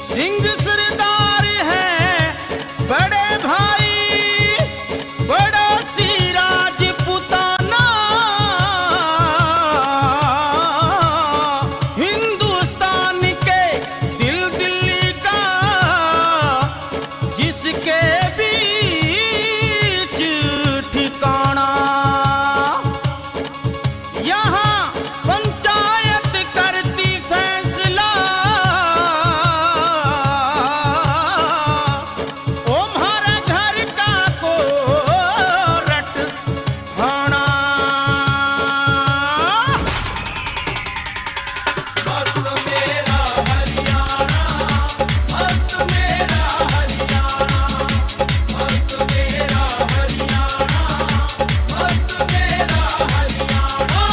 सिंह सरदार है बड़े भाई बड़ा सी राजपुताना, हिंदुस्तान के दिल दिल्ली का जिसके बीच ठिकाना, यहाँ पंचायत करती फैसला, ओ हमारा घर का कोरट थाना। मस्त मेरा हरियाणा, मस्त मेरा हरियाणा, मस्त मेरा हरियाणा, मस्त मेरा हरियाणा।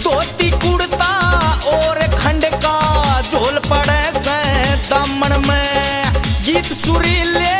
धोती कुर्ता और खंड का झोल पड़े से दामन में, गीत सुरीले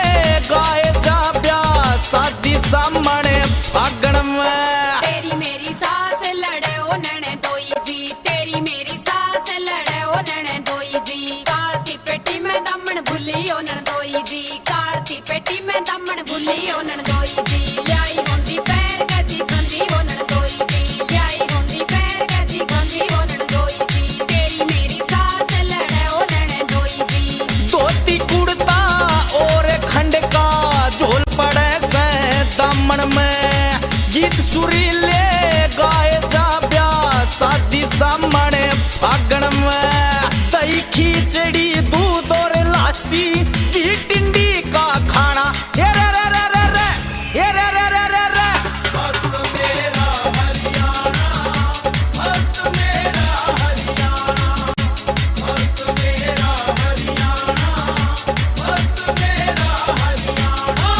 गाए जा ब्याह शादी सामने फागण में। तेरी मेरी सास लड़े ओ नैने दोई जी, तेरी मेरी सास लड़े ओ नैने दोई जी, कारती पेटी में दामन भूली ओ नैन दोई जी, कारती पेटी में दामन भूली ओ नैन दोई जी, ल्याई होंदी पैर गजी खंदी ओ नैन दोई जी, ल्याई होंदी पैर गजी खंदी ओ नैन दोई जी, तेरी मेरी सास लड़े ओ नैने दोई जी। धोती कुर्ता और खंड का झोल पड़े से दामन में, गीत सुरीले गाए जा ब्याह शादी सामने फागण में। दही खिचड़ी दूध और लासी घी टिंडी का खाना, ये रे रे रे रे रे, ये रे रे रे रे रे। मस्त मेरा हरियाणा, मस्त मेरा हरियाणा, मस्त मेरा हरियाणा, मस्त मेरा हरियाणा।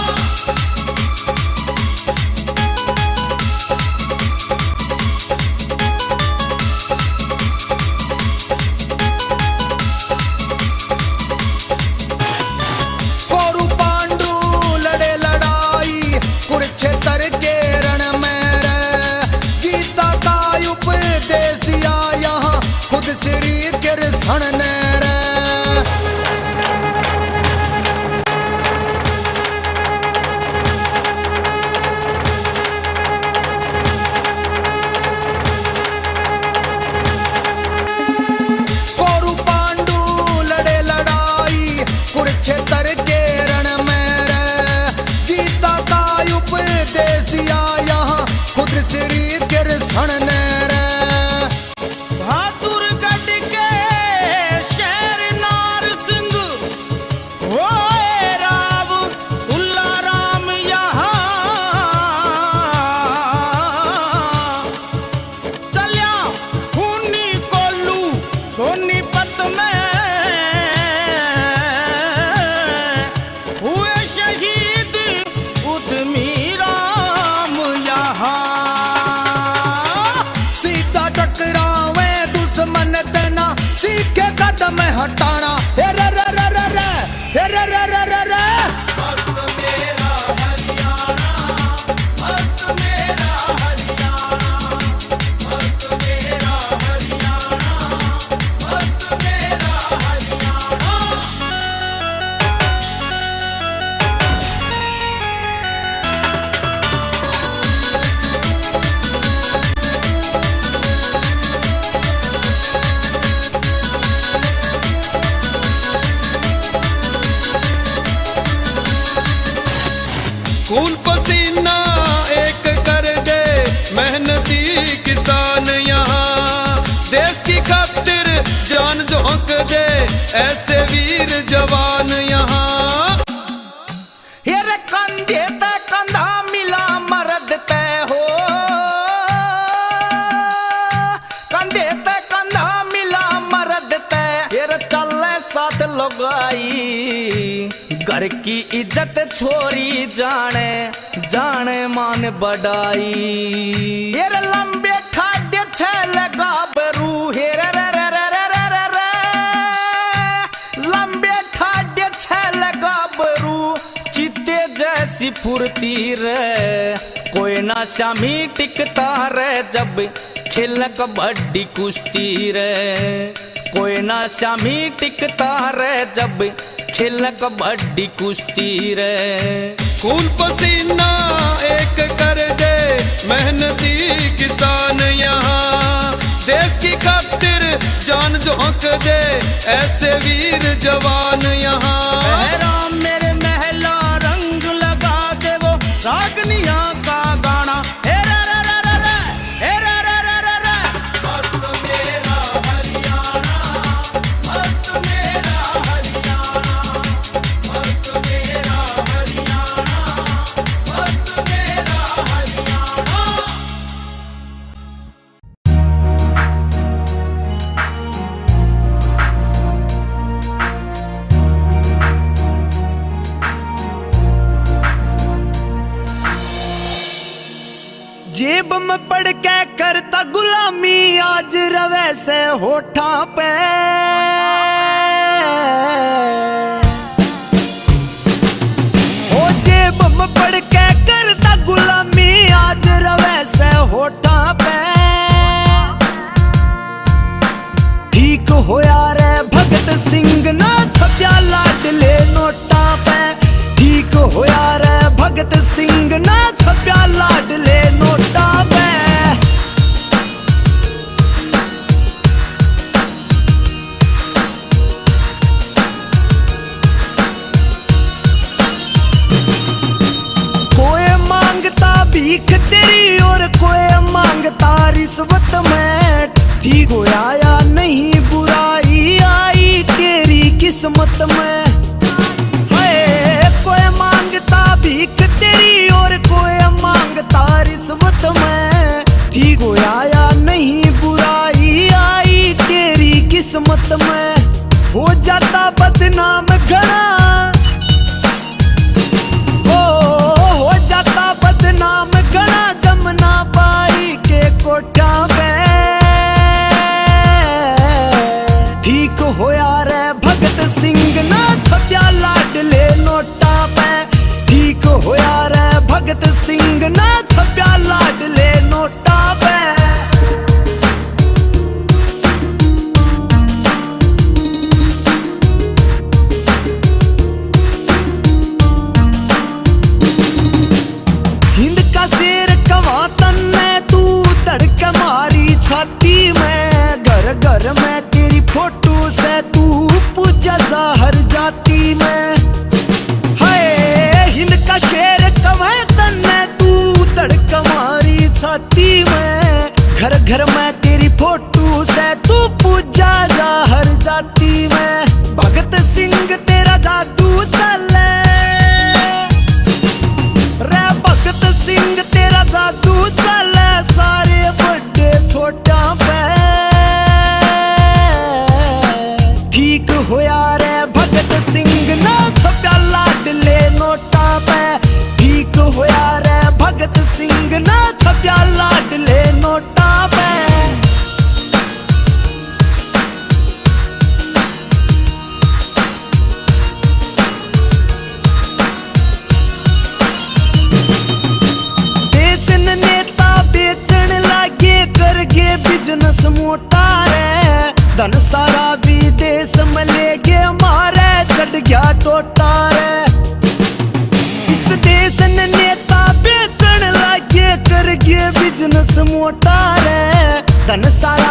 कौरव पांडु लड़े लड़ाई कुरुक्षेत्र के रण में रे, गीता का उपदेश दिया यहाँ खुद श्री कृष्ण ने रे। कौरव पांडु लड़े लड़ाई कुरुक्षेत्र के रण में रे, गीता का उपदेश दिया यहाँ खुद श्री कृष्ण ने रे। बहादुरगढ़ के शेर नार सिंह होए राव दुल्ला राम यहाँ, चलिया खूनी कोल्लू सोनीपत में हुए शहीद उद्यमी राम यहाँ। सीधा टकरावे दुश्मन देना सीखे कदम हटाना, हे रे रे रे रे रे, हे रे रे रे रे रे। मस्त मेरा हरियाणा, मस्त मेरा हरियाणा, मस्त मेरा हरियाणा, मस्त मेरा हरियाणा। खून पसीना एक कर दे मेहनती किसान यहाँ, देश की खातिर जान झोंक दे ऐसे वीर जवान यहाँ। ये रे कंधे ते कंधा मिला मर्द ते हो, कंधे ते कंधा मिला मर्द ते, ये रे चले साथ लगाई, घर की इज्जत छोरी जाने जाने मान बढ़ाई। ये लंबे खाद्य छे लगा बरू हेरे फुर्ती रे, कोई ना शामी टिकता रे जब खेल कबड्डी कुश्ती रे, कोई ना शामी टिकता रे जब खेल कबड्डी कुश्ती रे। खून पसीना एक कर दे मेहनती किसान यहाँ, देश की खातिर जान झोंक दे ऐसे वीर जवान यहाँ। मेरे महला रंग लगा दे वो रागनिया का गाना, हे रा रा रा रा रा, हे रा रा रा रा रा। मस्त मेरा हरियाणा, मस्त मेरा हरियाणा, मस्त मेरा हरियाणा, मस्त मेरा हरियाणा। जेब में पड़ के करता गुलामी, आज रवे से होठा पे। हो जेब में पड़ के करता गुलामी, आज रवे से होठा पे। ठीक होया रे भगत सिंह ना छप्या लाडले नोटा पे, ठीक होया रे भगत सिंह ना छप्या लाडले नोटा पे। कोई मांगता भीख तेरी और कोई मांगता रिश्वत में, ठीक होया या नहीं बुराई आई तेरी किस्मत में। कोई मांगता भीख तेरी और कोई मांगता रिश्वत में, ठीक होया या नहीं बुराई आई तेरी किस्मत में। हो जाता बदनाम घना, हो जाता बदनाम घना जमुना बाई के कोठा पे। ठीक होया रे भगत सिंह ना छप्या लाडले नोटा पे, ठीक होया रे भगत सिंह ना छप्या लाडले नोटा पे। हिंद का शेर कवा तन्ने तू धड़क मारी छाती में, घर घर में तेरी फोटो से तू पूजा हर जाती में। हाय हिंद का शेर कवा तन्ने तू धड़क मारी छाती में, घर घर में तेरी फोटो से तू पूजा हर जाती में। भगत सिंह तेरा जादू चले रे, भगत सिंह तेरा जादू चले सारे बड़े छोटा पे। ठीक होया रे भगत सिंह ना छप्या लाडले नोटा पे, ठीक होया रे भगत सिंह ना छप्या लाडले नोटा पे। बिजनेस मोटा रे, धन सारा विदेश में ले गए मारे चढ़ गया टोटा रे। इस देश ने नेता बेचन लागे कर गए बिजनेस मोटा रे, धन सारा